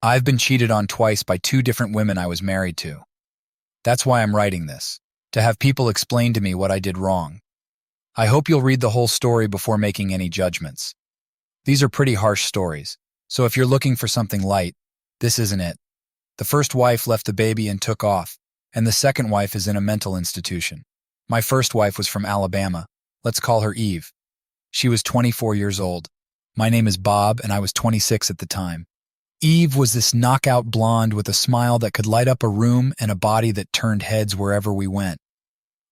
I've been cheated on twice by two different women I was married to. That's why I'm writing this, to have people explain to me what I did wrong. I hope you'll read the whole story before making any judgments. These are pretty harsh stories, so if you're looking for something light, this isn't it. The first wife left the baby and took off, and the second wife is in a mental institution. My first wife was from Alabama. Let's call her Eve. She was 24 years old. My name is Bob, and I was 26 at the time. Eve was this knockout blonde with a smile that could light up a room and a body that turned heads wherever we went.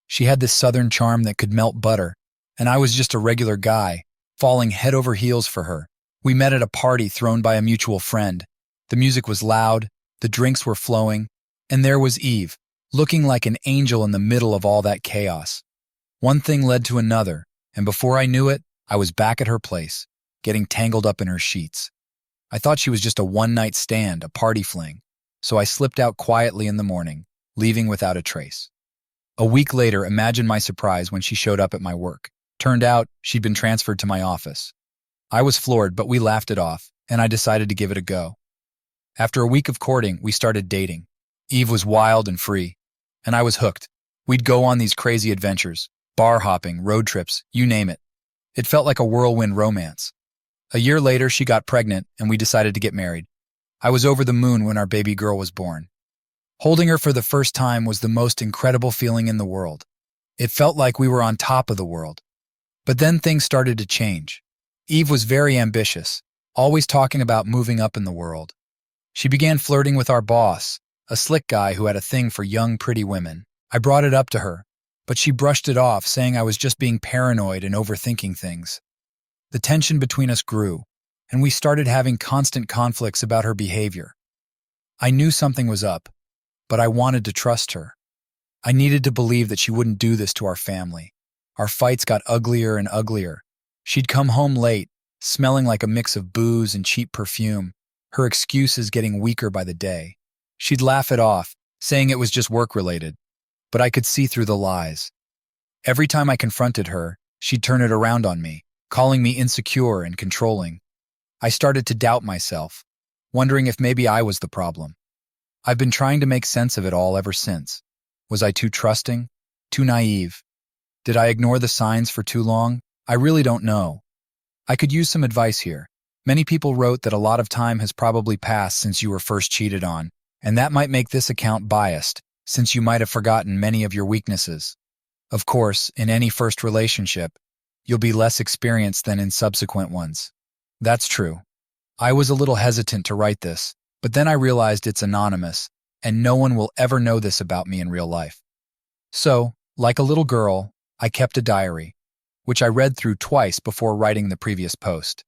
She had this southern charm that could melt butter, and I was just a regular guy, falling head over heels for her. We met at a party thrown by a mutual friend. The music was loud, the drinks were flowing, and there was Eve, looking like an angel in the middle of all that chaos. One thing led to another, and before I knew it, I was back at her place, getting tangled up in her sheets. I thought she was just a one-night stand, a party fling, so I slipped out quietly in the morning, leaving without a trace. A week later, imagine my surprise when she showed up at my work. Turned out, she'd been transferred to my office. I was floored, but we laughed it off, and I decided to give it a go. After a week of courting, we started dating. Eve was wild and free, and I was hooked. We'd go on these crazy adventures, bar hopping, road trips, you name it. It felt like a whirlwind romance. A year later, she got pregnant, and we decided to get married. I was over the moon when our baby girl was born. Holding her for the first time was the most incredible feeling in the world. It felt like we were on top of the world. But then things started to change. Eve was very ambitious, always talking about moving up in the world. She began flirting with our boss, a slick guy who had a thing for young, pretty women. I brought it up to her, but she brushed it off, saying I was just being paranoid and overthinking things. The tension between us grew, and we started having constant conflicts about her behavior. I knew something was up, but I wanted to trust her. I needed to believe that she wouldn't do this to our family. Our fights got uglier and uglier. She'd come home late, smelling like a mix of booze and cheap perfume, her excuses getting weaker by the day. She'd laugh it off, saying it was just work-related, but I could see through the lies. Every time I confronted her, she'd turn it around on me, calling me insecure and controlling. I started to doubt myself, wondering if maybe I was the problem. I've been trying to make sense of it all ever since. Was I too trusting? Too naive? Did I ignore the signs for too long? I really don't know. I could use some advice here. Many people wrote that a lot of time has probably passed since you were first cheated on, and that might make this account biased, since you might have forgotten many of your weaknesses. Of course, in any first relationship, you'll be less experienced than in subsequent ones. That's true. I was a little hesitant to write this, but then I realized it's anonymous, and no one will ever know this about me in real life. So, like a little girl, I kept a diary, which I read through twice before writing the previous post.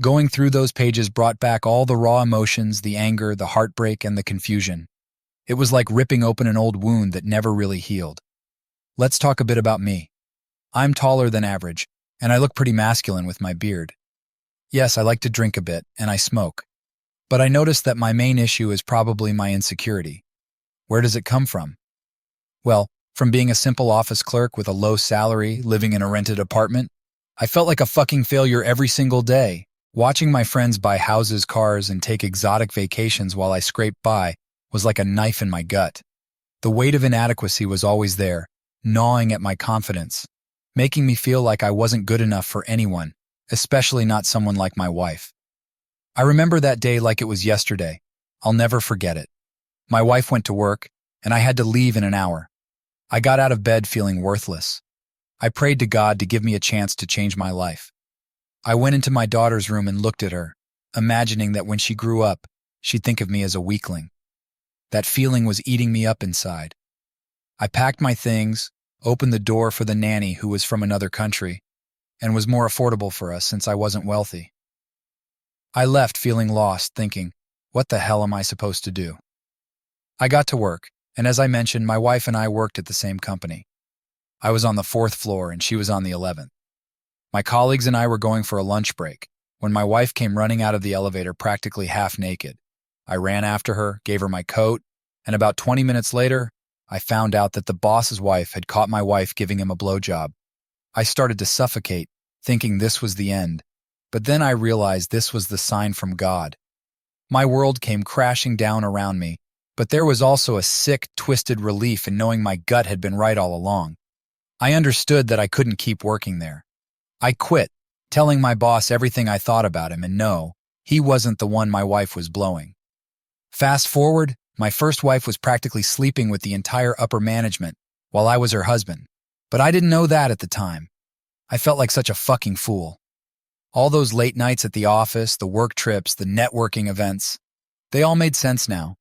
Going through those pages brought back all the raw emotions, the anger, the heartbreak, and the confusion. It was like ripping open an old wound that never really healed. Let's talk a bit about me. I'm taller than average, and I look pretty masculine with my beard. Yes, I like to drink a bit, and I smoke. But I noticed that my main issue is probably my insecurity. Where does it come from? Well, from being a simple office clerk with a low salary, living in a rented apartment, I felt like a fucking failure every single day. Watching my friends buy houses, cars, and take exotic vacations while I scraped by was like a knife in my gut. The weight of inadequacy was always there, gnawing at my confidence, making me feel like I wasn't good enough for anyone, especially not someone like my wife. I remember that day like it was yesterday. I'll never forget it. My wife went to work, and I had to leave in an hour. I got out of bed feeling worthless. I prayed to God to give me a chance to change my life. I went into my daughter's room and looked at her, imagining that when she grew up, she'd think of me as a weakling. That feeling was eating me up inside. I packed my things, opened the door for the nanny who was from another country, and was more affordable for us since I wasn't wealthy. I left feeling lost, thinking, what the hell am I supposed to do? I got to work, and as I mentioned, my wife and I worked at the same company. I was on the 4th floor and she was on the 11th. My colleagues and I were going for a lunch break when my wife came running out of the elevator practically half naked. I ran after her, gave her my coat, and about 20 minutes later, I found out that the boss's wife had caught my wife giving him a blowjob. I started to suffocate, thinking this was the end, but then I realized this was the sign from God. My world came crashing down around me, but there was also a sick, twisted relief in knowing my gut had been right all along. I understood that I couldn't keep working there. I quit, telling my boss everything I thought about him, and no, he wasn't the one my wife was blowing. Fast forward, my first wife was practically sleeping with the entire upper management while I was her husband. But I didn't know that at the time. I felt like such a fucking fool. All those late nights at the office, the work trips, the networking events, they all made sense now.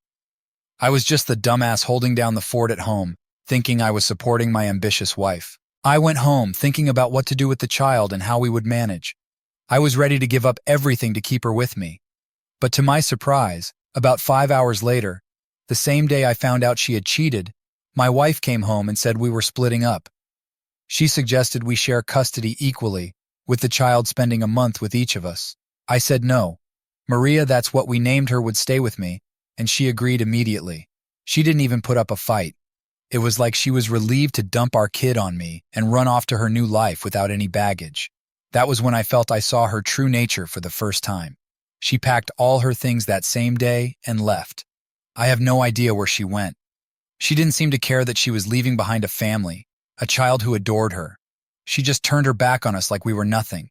I was just the dumbass holding down the fort at home, thinking I was supporting my ambitious wife. I went home thinking about what to do with the child and how we would manage. I was ready to give up everything to keep her with me. But to my surprise, about 5 hours later, the same day I found out she had cheated, my wife came home and said we were splitting up. She suggested we share custody equally, with the child spending a month with each of us. I said no. Maria, that's what we named her, would stay with me, and she agreed immediately. She didn't even put up a fight. It was like she was relieved to dump our kid on me and run off to her new life without any baggage. That was when I felt I saw her true nature for the first time. She packed all her things that same day and left. I have no idea where she went. She didn't seem to care that she was leaving behind a family, a child who adored her. She just turned her back on us like we were nothing.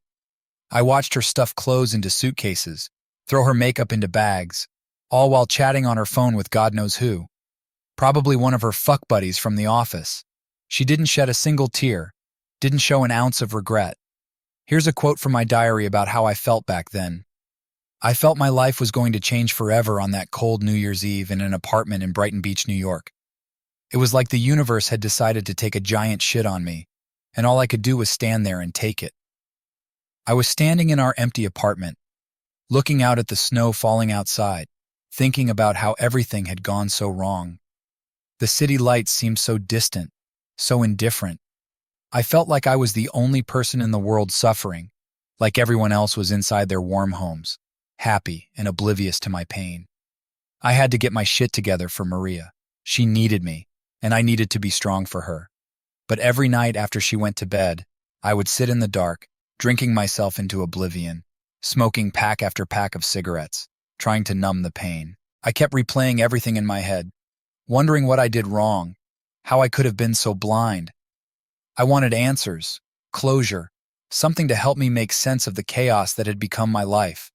I watched her stuff clothes into suitcases, throw her makeup into bags, all while chatting on her phone with God knows who. Probably one of her fuck buddies from the office. She didn't shed a single tear, didn't show an ounce of regret. Here's a quote from my diary about how I felt back then. I felt my life was going to change forever on that cold New Year's Eve in an apartment in Brighton Beach, New York. It was like the universe had decided to take a giant shit on me, and all I could do was stand there and take it. I was standing in our empty apartment, looking out at the snow falling outside, thinking about how everything had gone so wrong. The city lights seemed so distant, so indifferent. I felt like I was the only person in the world suffering, like everyone else was inside their warm homes, happy and oblivious to my pain. I had to get my shit together for Maria. She needed me, and I needed to be strong for her. But every night after she went to bed, I would sit in the dark, drinking myself into oblivion, smoking pack after pack of cigarettes, trying to numb the pain. I kept replaying everything in my head, wondering what I did wrong, how I could have been so blind. I wanted answers, closure, something to help me make sense of the chaos that had become my life.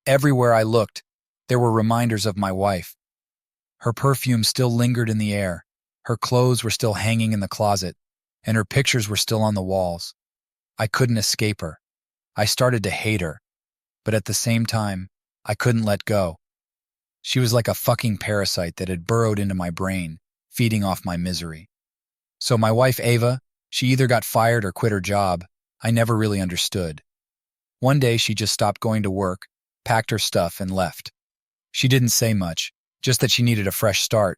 Everywhere I looked, there were reminders of my wife. Her perfume still lingered in the air, her clothes were still hanging in the closet, and her pictures were still on the walls. I couldn't escape her. I started to hate her, but at the same time, I couldn't let go. She was like a fucking parasite that had burrowed into my brain, feeding off my misery. So my wife Ava, she either got fired or quit her job. I never really understood. One day she just stopped going to work, packed her stuff, and left. She didn't say much, just that she needed a fresh start.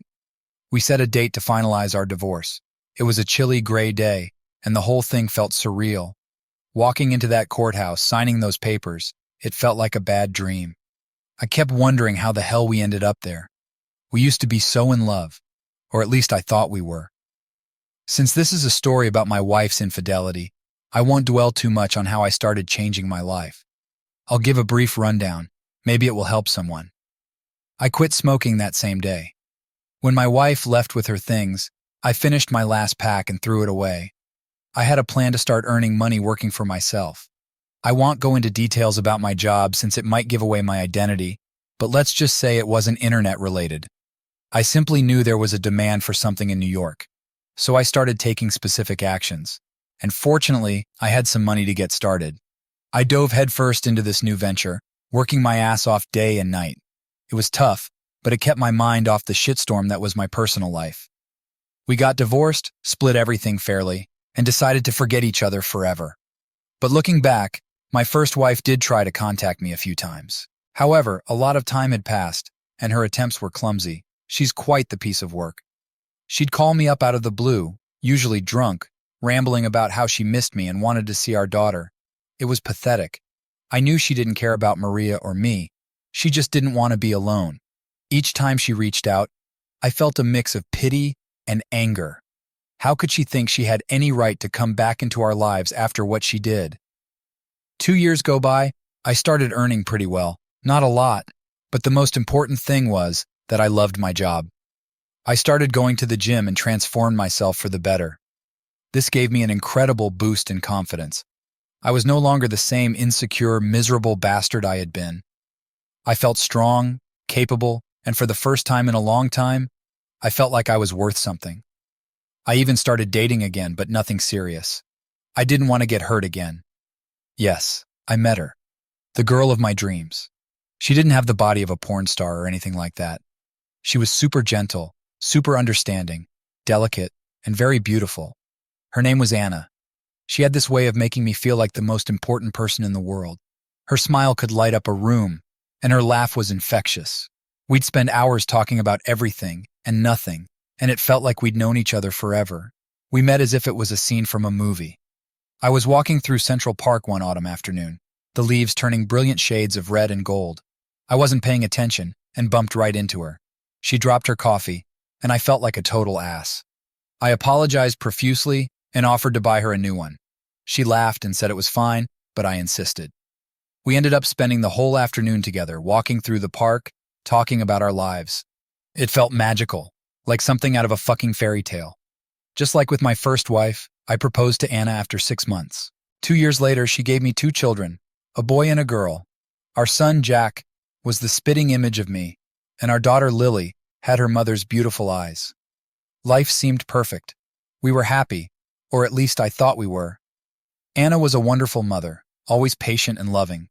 We set a date to finalize our divorce. It was a chilly, gray day, and the whole thing felt surreal. Walking into that courthouse, signing those papers, it felt like a bad dream. I kept wondering how the hell we ended up there. We used to be so in love, or at least I thought we were. Since this is a story about my wife's infidelity, I won't dwell too much on how I started changing my life. I'll give a brief rundown. Maybe it will help someone. I quit smoking that same day. When my wife left with her things, I finished my last pack and threw it away. I had a plan to start earning money working for myself. I won't go into details about my job since it might give away my identity, but let's just say it wasn't internet-related. I simply knew there was a demand for something in New York, so I started taking specific actions. And fortunately, I had some money to get started. I dove headfirst into this new venture, working my ass off day and night. It was tough, but it kept my mind off the shitstorm that was my personal life. We got divorced, split everything fairly, and decided to forget each other forever. But looking back, my first wife did try to contact me a few times. However, a lot of time had passed, and her attempts were clumsy. She's quite the piece of work. She'd call me up out of the blue, usually drunk, rambling about how she missed me and wanted to see our daughter. It was pathetic. I knew she didn't care about Maria or me. She just didn't want to be alone. Each time she reached out, I felt a mix of pity and anger. How could she think she had any right to come back into our lives after what she did? 2 years go by, I started earning pretty well. Not a lot, But the most important thing was that I loved my job. I started going to the gym and transformed myself for the better. This gave me an incredible boost in confidence. I was no longer the same insecure, miserable bastard I had been. I felt strong, capable, and for the first time in a long time, I felt like I was worth something. I even started dating again, but nothing serious. I didn't want to get hurt again. Yes, I met her. The girl of my dreams. She didn't have the body of a porn star or anything like that. She was super gentle, super understanding, delicate, and very beautiful. Her name was Anna. She had this way of making me feel like the most important person in the world. Her smile could light up a room, and her laugh was infectious. We'd spend hours talking about everything and nothing, and it felt like we'd known each other forever. We met as if it was a scene from a movie. I was walking through Central Park one autumn afternoon, the leaves turning brilliant shades of red and gold. I wasn't paying attention and bumped right into her. She dropped her coffee, and I felt like a total ass. I apologized profusely and offered to buy her a new one. She laughed and said it was fine, but I insisted. We ended up spending the whole afternoon together, walking through the park, talking about our lives. It felt magical, like something out of a fucking fairy tale. Just like with my first wife, I proposed to Anna after 6 months. 2 years later, she gave me 2 children, a boy and a girl. Our son, Jack, was the spitting image of me, and our daughter, Lily, had her mother's beautiful eyes. Life seemed perfect. We were happy, or at least I thought we were. Anna was a wonderful mother, always patient and loving.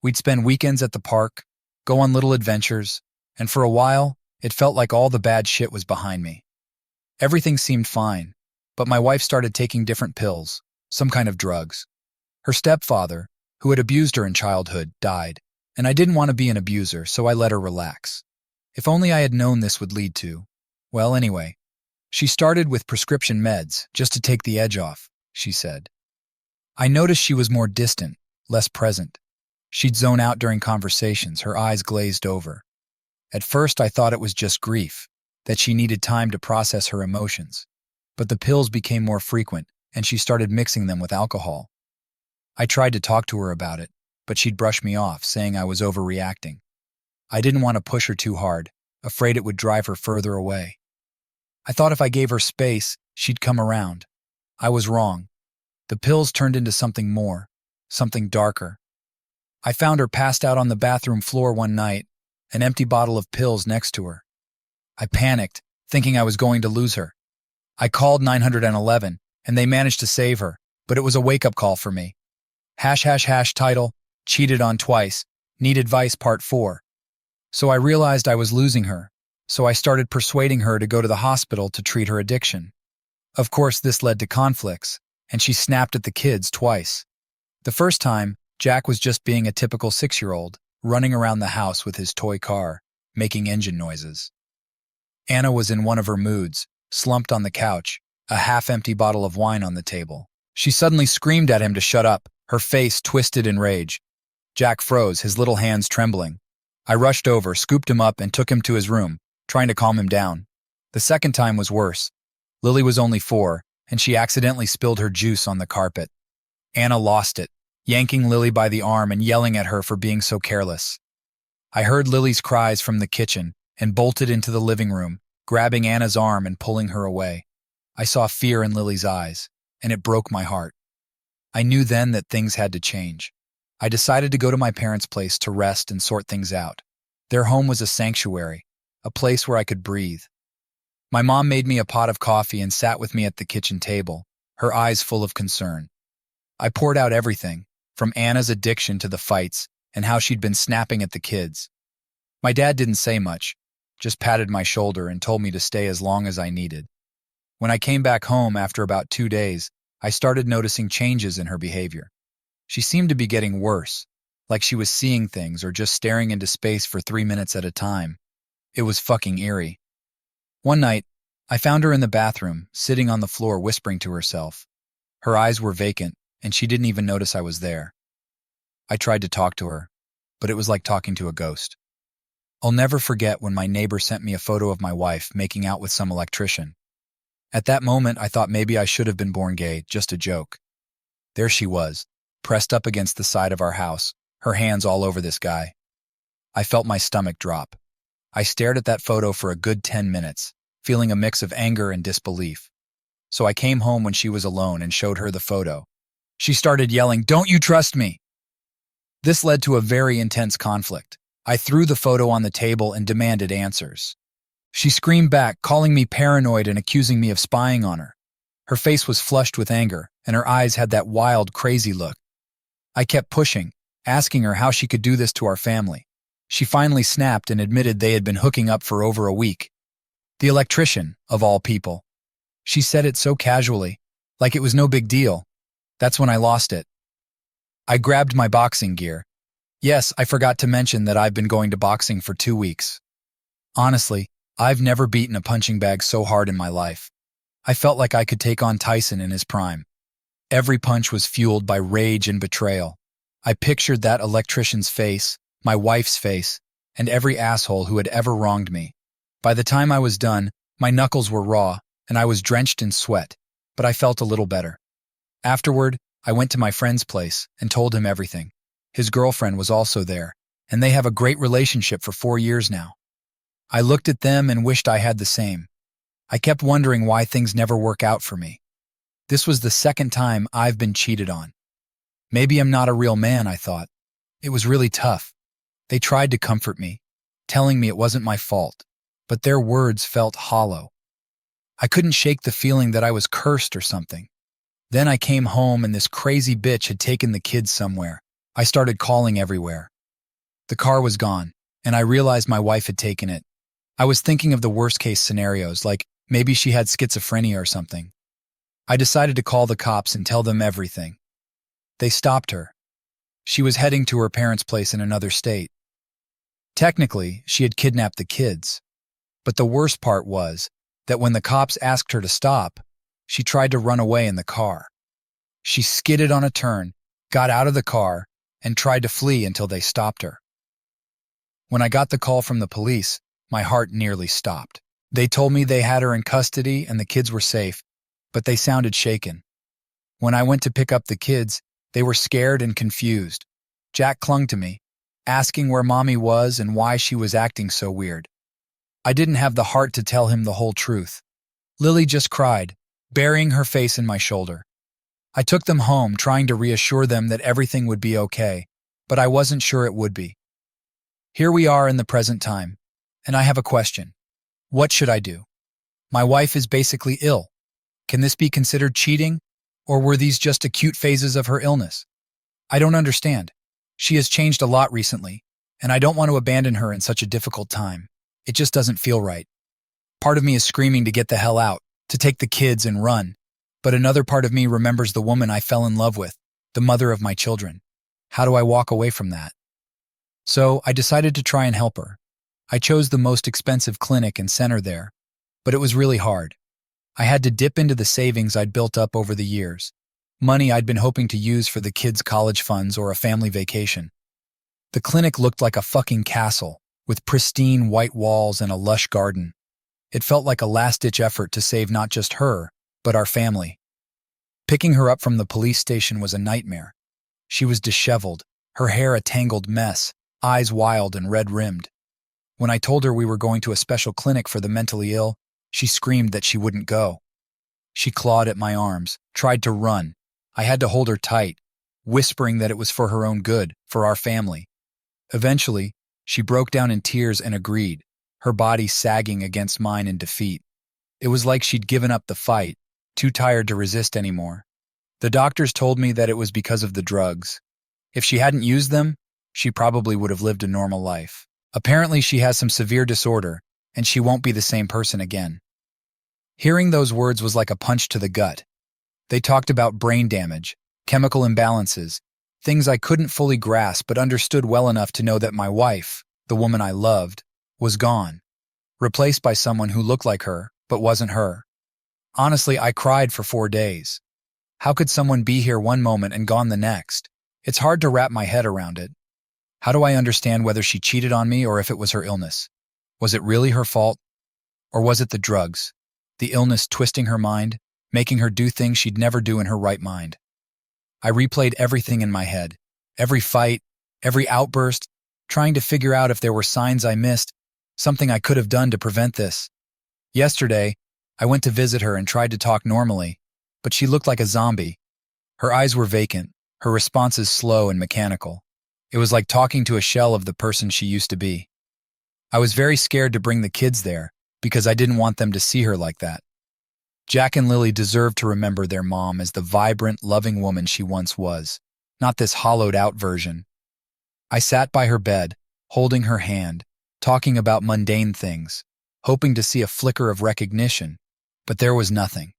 We'd spend weekends at the park, go on little adventures, and for a while, it felt like all the bad shit was behind me. Everything seemed fine, but my wife started taking different pills, some kind of drugs. Her stepfather, who had abused her in childhood, died, and I didn't want to be an abuser, so I let her relax. If only I had known this would lead to… Well, anyway, she started with prescription meds, just to take the edge off, she said. I noticed she was more distant, less present. She'd zone out during conversations, her eyes glazed over. At first, I thought it was just grief, that she needed time to process her emotions. But the pills became more frequent, and she started mixing them with alcohol. I tried to talk to her about it, but she'd brush me off, saying I was overreacting. I didn't want to push her too hard, afraid it would drive her further away. I thought if I gave her space, she'd come around. I was wrong. The pills turned into something more, something darker. I found her passed out on the bathroom floor one night, an empty bottle of pills next to her. I panicked, thinking I was going to lose her. I called 911, and they managed to save her, but it was a wake-up call for me. # title, cheated on twice, need advice part 4. So I realized I was losing her, so I started persuading her to go to the hospital to treat her addiction. Of course, this led to conflicts, and she snapped at the kids twice. The first time, Jack was just being a typical 6-year-old, running around the house with his toy car, making engine noises. Anna was in one of her moods, slumped on the couch, a half-empty bottle of wine on the table. She suddenly screamed at him to shut up, her face twisted in rage. Jack froze, his little hands trembling. I rushed over, scooped him up, and took him to his room, trying to calm him down. The second time was worse. Lily was only 4, and she accidentally spilled her juice on the carpet. Anna lost it, yanking Lily by the arm and yelling at her for being so careless. I heard Lily's cries from the kitchen and bolted into the living room, grabbing Anna's arm and pulling her away. I saw fear in Lily's eyes, and it broke my heart. I knew then that things had to change. I decided to go to my parents' place to rest and sort things out. Their home was a sanctuary, a place where I could breathe. My mom made me a pot of coffee and sat with me at the kitchen table, her eyes full of concern. I poured out everything, from Anna's addiction to the fights and how she'd been snapping at the kids. My dad didn't say much, just patted my shoulder and told me to stay as long as I needed. When I came back home after about 2 days, I started noticing changes in her behavior. She seemed to be getting worse, like she was seeing things or just staring into space for 3 minutes at a time. It was fucking eerie. One night, I found her in the bathroom, sitting on the floor whispering to herself. Her eyes were vacant, and she didn't even notice I was there. I tried to talk to her, but it was like talking to a ghost. I'll never forget when my neighbor sent me a photo of my wife making out with some electrician. At that moment, I thought maybe I should have been born gay, just a joke. There she was, pressed up against the side of our house, her hands all over this guy. I felt my stomach drop. I stared at that photo for a good 10 minutes, feeling a mix of anger and disbelief. So I came home when she was alone and showed her the photo. She started yelling, "Don't you trust me?" This led to a very intense conflict. I threw the photo on the table and demanded answers. She screamed back, calling me paranoid and accusing me of spying on her. Her face was flushed with anger, and her eyes had that wild, crazy look. I kept pushing, asking her how she could do this to our family. She finally snapped and admitted they had been hooking up for over a week. The electrician, of all people. She said it so casually, like it was no big deal. That's when I lost it. I grabbed my boxing gear. Yes, I forgot to mention that I've been going to boxing for 2 weeks. Honestly, I've never beaten a punching bag so hard in my life. I felt like I could take on Tyson in his prime. Every punch was fueled by rage and betrayal. I pictured that electrician's face, my wife's face, and every asshole who had ever wronged me. By the time I was done, my knuckles were raw, and I was drenched in sweat, but I felt a little better. Afterward, I went to my friend's place and told him everything. His girlfriend was also there, and they have a great relationship for 4 years now. I looked at them and wished I had the same. I kept wondering why things never work out for me. This was the second time I've been cheated on. Maybe I'm not a real man, I thought. It was really tough. They tried to comfort me, telling me it wasn't my fault, but their words felt hollow. I couldn't shake the feeling that I was cursed or something. Then I came home and this crazy bitch had taken the kids somewhere. I started calling everywhere. The car was gone, and I realized my wife had taken it. I was thinking of the worst-case scenarios, like maybe she had schizophrenia or something. I decided to call the cops and tell them everything. They stopped her. She was heading to her parents' place in another state. Technically, she had kidnapped the kids. But the worst part was that when the cops asked her to stop, she tried to run away in the car. She skidded on a turn, got out of the car, and tried to flee until they stopped her. When I got the call from the police, my heart nearly stopped. They told me they had her in custody and the kids were safe, but they sounded shaken. When I went to pick up the kids, they were scared and confused. Jack clung to me, asking where Mommy was and why she was acting so weird. I didn't have the heart to tell him the whole truth. Lily just cried, burying her face in my shoulder. I took them home, trying to reassure them that everything would be okay, but I wasn't sure it would be. Here we are in the present time, and I have a question. What should I do? My wife is basically ill. Can this be considered cheating, or were these just acute phases of her illness? I don't understand. She has changed a lot recently, and I don't want to abandon her in such a difficult time. It just doesn't feel right. Part of me is screaming to get the hell out, to take the kids and run, but another part of me remembers the woman I fell in love with, the mother of my children. How do I walk away from that? So I decided to try and help her. I chose the most expensive clinic and center there, but it was really hard. I had to dip into the savings I'd built up over the years, money I'd been hoping to use for the kids' college funds or a family vacation. The clinic looked like a fucking castle, with pristine white walls and a lush garden. It felt like a last-ditch effort to save not just her, but our family. Picking her up from the police station was a nightmare. She was disheveled, her hair a tangled mess, eyes wild and red-rimmed. When I told her we were going to a special clinic for the mentally ill, she screamed that she wouldn't go. She clawed at my arms, tried to run. I had to hold her tight, whispering that it was for her own good, for our family. Eventually, she broke down in tears and agreed, her body sagging against mine in defeat. It was like she'd given up the fight, too tired to resist anymore. The doctors told me that it was because of the drugs. If she hadn't used them, she probably would have lived a normal life. Apparently, she has some severe disorder, and she won't be the same person again. Hearing those words was like a punch to the gut. They talked about brain damage, chemical imbalances, things I couldn't fully grasp but understood well enough to know that my wife, the woman I loved, was gone, replaced by someone who looked like her but wasn't her. Honestly, I cried for 4 days. How could someone be here one moment and gone the next? It's hard to wrap my head around it. How do I understand whether she cheated on me or if it was her illness? Was it really her fault? Or was it the drugs, the illness twisting her mind, making her do things she'd never do in her right mind? I replayed everything in my head, every fight, every outburst, trying to figure out if there were signs I missed, something I could have done to prevent this. Yesterday, I went to visit her and tried to talk normally, but she looked like a zombie. Her eyes were vacant, her responses slow and mechanical. It was like talking to a shell of the person she used to be. I was very scared to bring the kids there because I didn't want them to see her like that. Jack and Lily deserved to remember their mom as the vibrant, loving woman she once was, not this hollowed-out version. I sat by her bed, holding her hand, talking about mundane things, hoping to see a flicker of recognition, but there was nothing.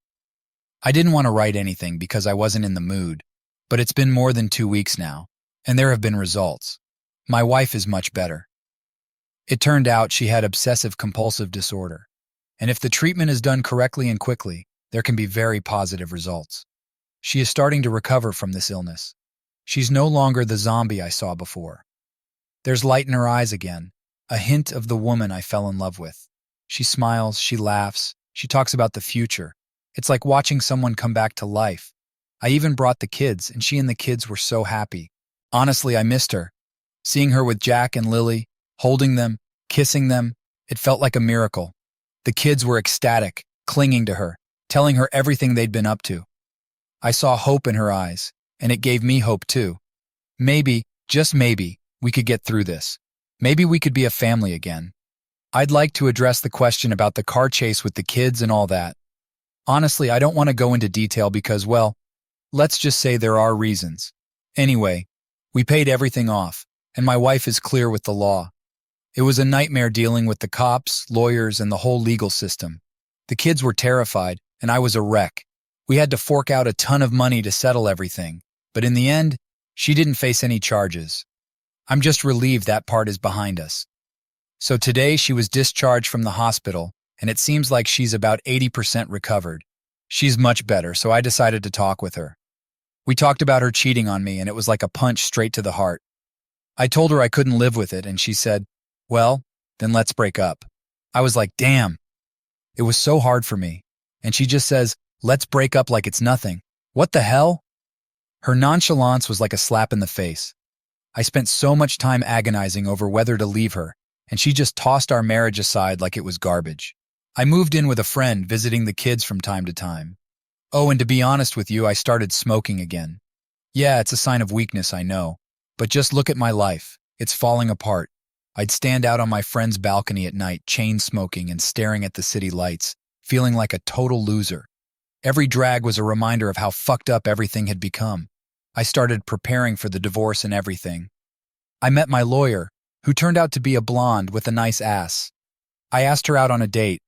I didn't want to write anything because I wasn't in the mood, but it's been more than 2 weeks now, and there have been results. My wife is much better. It turned out she had obsessive-compulsive disorder, and if the treatment is done correctly and quickly, there can be very positive results. She is starting to recover from this illness. She's no longer the zombie I saw before. There's light in her eyes again, a hint of the woman I fell in love with. She smiles, she laughs, she talks about the future. It's like watching someone come back to life. I even brought the kids, and she and the kids were so happy. Honestly, I missed her. Seeing her with Jack and Lily, holding them, kissing them, it felt like a miracle. The kids were ecstatic, clinging to her, telling her everything they'd been up to. I saw hope in her eyes, and it gave me hope too. Maybe, just maybe, we could get through this. Maybe we could be a family again. I'd like to address the question about the car chase with the kids and all that. Honestly, I don't want to go into detail because, well, let's just say there are reasons. Anyway, we paid everything off, and my wife is clear with the law. It was a nightmare dealing with the cops, lawyers, and the whole legal system. The kids were terrified, and I was a wreck. We had to fork out a ton of money to settle everything, but in the end, she didn't face any charges. I'm just relieved that part is behind us. So today she was discharged from the hospital, and it seems like she's about 80% recovered. She's much better, so I decided to talk with her. We talked about her cheating on me, and it was like a punch straight to the heart. I told her I couldn't live with it, and she said, "Well, then let's break up." I was like, damn. It was so hard for me. And she just says, "Let's break up like it's nothing." What the hell? Her nonchalance was like a slap in the face. I spent so much time agonizing over whether to leave her, and she just tossed our marriage aside like it was garbage. I moved in with a friend, visiting the kids from time to time. Oh, and to be honest with you, I started smoking again. Yeah, it's a sign of weakness, I know. But just look at my life. It's falling apart. I'd stand out on my friend's balcony at night, chain smoking and staring at the city lights, feeling like a total loser. Every drag was a reminder of how fucked up everything had become. I started preparing for the divorce and everything. I met my lawyer, who turned out to be a blonde with a nice ass. I asked her out on a date.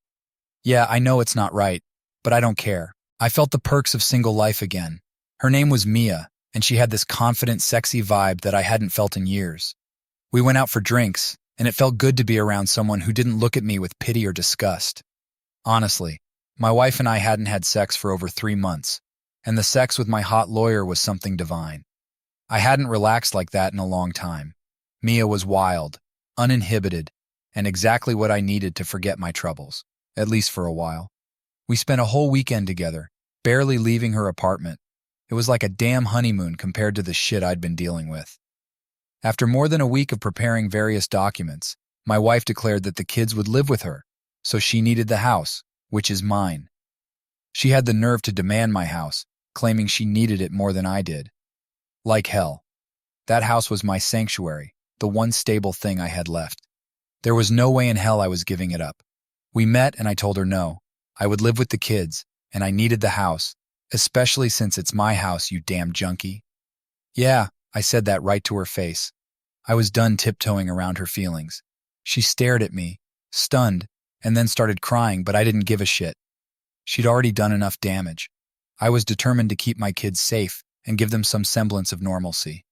Yeah, I know it's not right, but I don't care. I felt the perks of single life again. Her name was Mia, and she had this confident, sexy vibe that I hadn't felt in years. We went out for drinks, and it felt good to be around someone who didn't look at me with pity or disgust. Honestly, my wife and I hadn't had sex for over 3 months, and the sex with my hot lawyer was something divine. I hadn't relaxed like that in a long time. Mia was wild, uninhibited, and exactly what I needed to forget my troubles, at least for a while. We spent a whole weekend together, barely leaving her apartment. It was like a damn honeymoon compared to the shit I'd been dealing with. After more than a week of preparing various documents, my wife declared that the kids would live with her, so she needed the house, which is mine. She had the nerve to demand my house, claiming she needed it more than I did. Like hell. That house was my sanctuary, the one stable thing I had left. There was no way in hell I was giving it up. We met and I told her no. I would live with the kids, and I needed the house, especially since it's my house, you damn junkie. Yeah, I said that right to her face. I was done tiptoeing around her feelings. She stared at me, stunned, and then started crying, but I didn't give a shit. She'd already done enough damage. I was determined to keep my kids safe and give them some semblance of normalcy.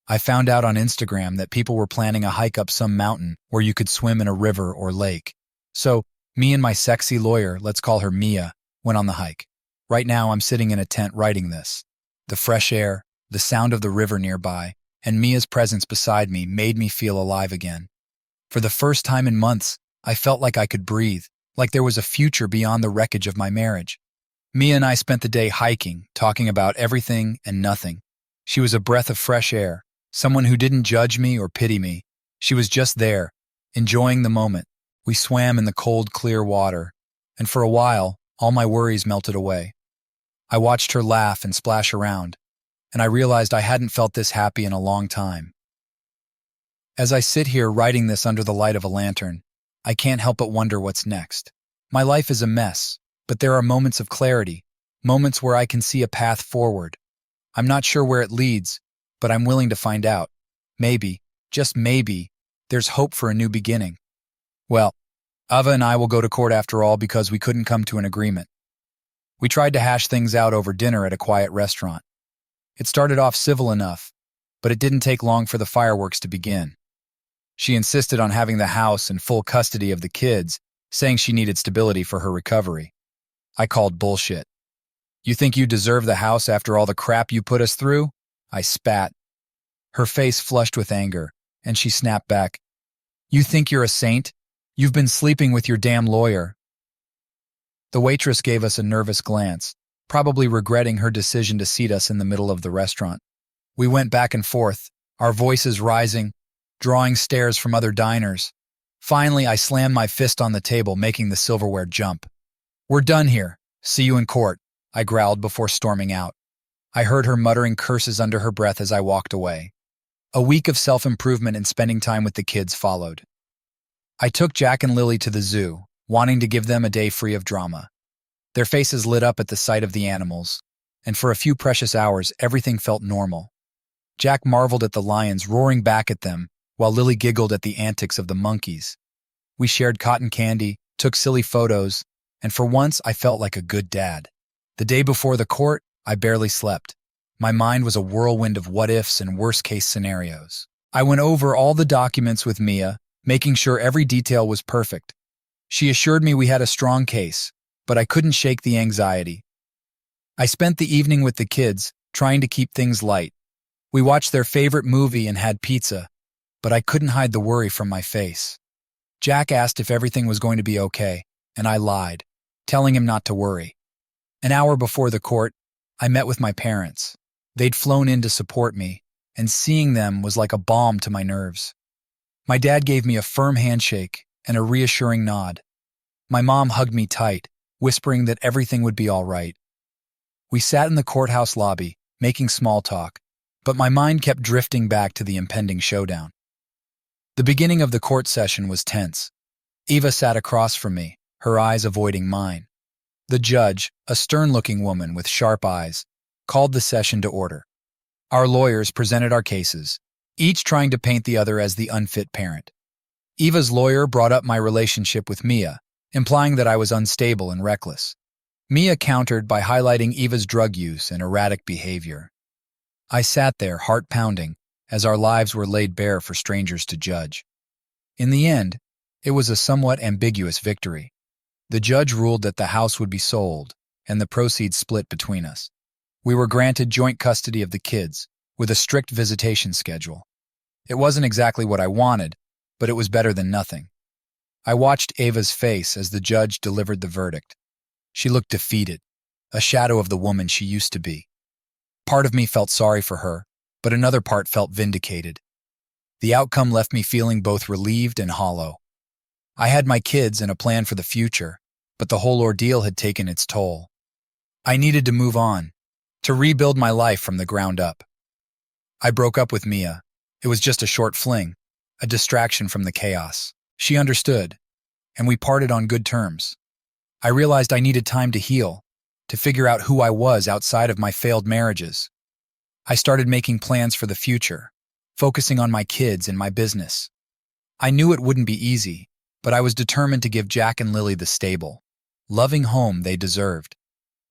I found out on Instagram that people were planning a hike up some mountain where you could swim in a river or lake. So, me and my sexy lawyer, let's call her Mia, went on the hike. Right now I'm sitting in a tent writing this. The fresh air, the sound of the river nearby, and Mia's presence beside me made me feel alive again. For the first time in months, I felt like I could breathe, like there was a future beyond the wreckage of my marriage. Mia and I spent the day hiking, talking about everything and nothing. She was a breath of fresh air, someone who didn't judge me or pity me. She was just there, enjoying the moment. We swam in the cold, clear water, and for a while, all my worries melted away. I watched her laugh and splash around, and I realized I hadn't felt this happy in a long time. As I sit here writing this under the light of a lantern, I can't help but wonder what's next. My life is a mess, but there are moments of clarity, moments where I can see a path forward. I'm not sure where it leads, but I'm willing to find out. Maybe, just maybe, there's hope for a new beginning. Well, Ava and I will go to court after all because we couldn't come to an agreement. We tried to hash things out over dinner at a quiet restaurant. It started off civil enough, but it didn't take long for the fireworks to begin. She insisted on having the house and full custody of the kids, saying she needed stability for her recovery. I called bullshit. You think you deserve the house after all the crap you put us through? I spat. Her face flushed with anger, and she snapped back. You think you're a saint? You've been sleeping with your damn lawyer. The waitress gave us a nervous glance, probably regretting her decision to seat us in the middle of the restaurant. We went back and forth, our voices rising, drawing stares from other diners. Finally, I slammed my fist on the table, making the silverware jump. We're done here. See you in court, I growled before storming out. I heard her muttering curses under her breath as I walked away. A week of self-improvement and spending time with the kids followed. I took Jack and Lily to the zoo, wanting to give them a day free of drama. Their faces lit up at the sight of the animals, and for a few precious hours, everything felt normal. Jack marveled at the lions roaring back at them, while Lily giggled at the antics of the monkeys. We shared cotton candy, took silly photos, and for once I felt like a good dad. The day before the court, I barely slept. My mind was a whirlwind of what-ifs and worst-case scenarios. I went over all the documents with Mia, making sure every detail was perfect. She assured me we had a strong case, but I couldn't shake the anxiety. I spent the evening with the kids, trying to keep things light. We watched their favorite movie and had pizza, but I couldn't hide the worry from my face. Jack asked if everything was going to be okay, and I lied, telling him not to worry. An hour before the court, I met with my parents. They'd flown in to support me, and seeing them was like a balm to my nerves. My dad gave me a firm handshake and a reassuring nod. My mom hugged me tight, whispering that everything would be all right. We sat in the courthouse lobby, making small talk, but my mind kept drifting back to the impending showdown. The beginning of the court session was tense. Eva sat across from me, her eyes avoiding mine. The judge, a stern-looking woman with sharp eyes, called the session to order. Our lawyers presented our cases, each trying to paint the other as the unfit parent. Eva's lawyer brought up my relationship with Mia, implying that I was unstable and reckless. Mia countered by highlighting Eva's drug use and erratic behavior. I sat there, heart pounding, as our lives were laid bare for strangers to judge. In the end, it was a somewhat ambiguous victory. The judge ruled that the house would be sold, and the proceeds split between us. We were granted joint custody of the kids, with a strict visitation schedule. It wasn't exactly what I wanted, but it was better than nothing. I watched Ava's face as the judge delivered the verdict. She looked defeated, a shadow of the woman she used to be. Part of me felt sorry for her, but another part felt vindicated. The outcome left me feeling both relieved and hollow. I had my kids and a plan for the future, but the whole ordeal had taken its toll. I needed to move on, to rebuild my life from the ground up. I broke up with Mia. It was just a short fling, a distraction from the chaos. She understood, and we parted on good terms. I realized I needed time to heal, to figure out who I was outside of my failed marriages. I started making plans for the future, focusing on my kids and my business. I knew it wouldn't be easy, but I was determined to give Jack and Lily the stable, loving home they deserved.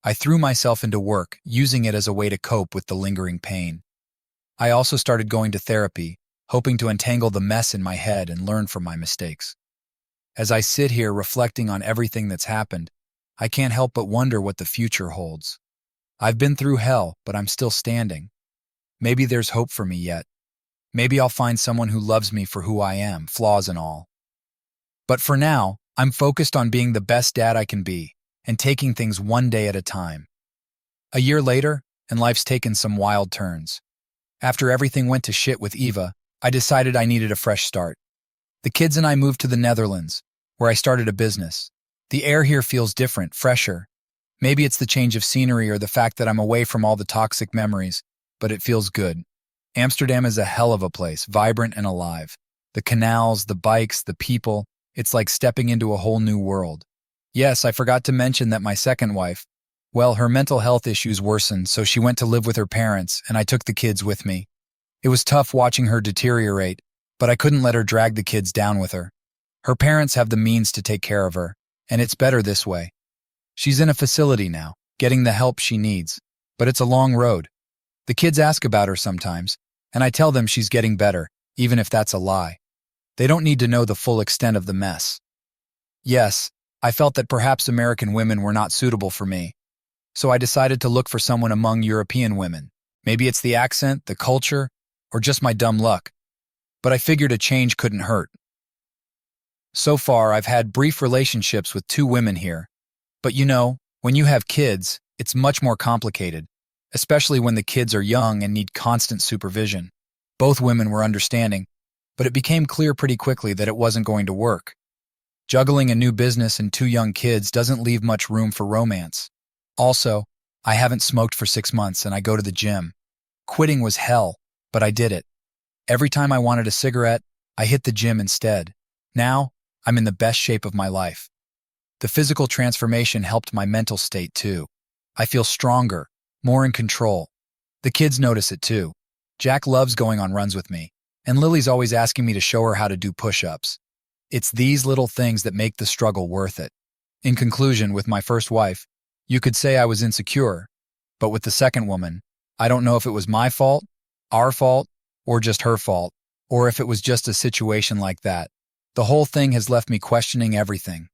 I threw myself into work, using it as a way to cope with the lingering pain. I also started going to therapy, hoping to untangle the mess in my head and learn from my mistakes. As I sit here reflecting on everything that's happened, I can't help but wonder what the future holds. I've been through hell, but I'm still standing. Maybe there's hope for me yet. Maybe I'll find someone who loves me for who I am, flaws and all. But for now, I'm focused on being the best dad I can be and taking things one day at a time. A year later, and life's taken some wild turns. After everything went to shit with Eva, I decided I needed a fresh start. The kids and I moved to the Netherlands, where I started a business. The air here feels different, fresher. Maybe it's the change of scenery or the fact that I'm away from all the toxic memories, but it feels good. Amsterdam is a hell of a place, vibrant and alive. The canals, the bikes, the people, it's like stepping into a whole new world. Yes, I forgot to mention that my second wife, well, her mental health issues worsened, so she went to live with her parents, and I took the kids with me. It was tough watching her deteriorate, but I couldn't let her drag the kids down with her. Her parents have the means to take care of her, and it's better this way. She's in a facility now, getting the help she needs, but it's a long road. The kids ask about her sometimes, and I tell them she's getting better, even if that's a lie. They don't need to know the full extent of the mess. Yes, I felt that perhaps American women were not suitable for me, so I decided to look for someone among European women. Maybe it's the accent, the culture, or just my dumb luck. But I figured a change couldn't hurt. So far, I've had brief relationships with 2 women here. But when you have kids, it's much more complicated, especially when the kids are young and need constant supervision. Both women were understanding, but it became clear pretty quickly that it wasn't going to work. Juggling a new business and 2 young kids doesn't leave much room for romance. Also, I haven't smoked for 6 months and I go to the gym. Quitting was hell, but I did it. Every time I wanted a cigarette, I hit the gym instead. Now, I'm in the best shape of my life. The physical transformation helped my mental state too. I feel stronger, more in control. The kids notice it too. Jack loves going on runs with me, and Lily's always asking me to show her how to do push-ups. It's these little things that make the struggle worth it. In conclusion, with my first wife, you could say I was insecure, but with the second woman, I don't know if it was my fault, our fault, or just her fault, or if it was just a situation like that. The whole thing has left me questioning everything.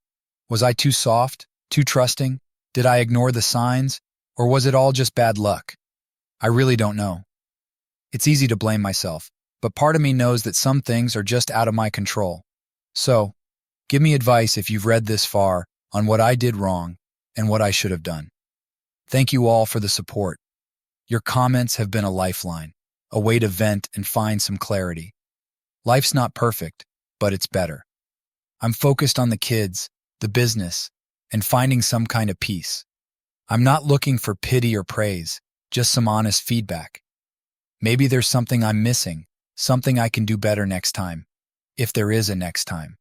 Was I too soft, too trusting? Did I ignore the signs? Or was it all just bad luck? I really don't know. It's easy to blame myself, but part of me knows that some things are just out of my control. So, give me advice if you've read this far on what I did wrong and what I should have done. Thank you all for the support. Your comments have been a lifeline, a way to vent and find some clarity. Life's not perfect, but it's better. I'm focused on the kids, the business, and finding some kind of peace. I'm not looking for pity or praise, just some honest feedback. Maybe there's something I'm missing, something I can do better next time, if there is a next time.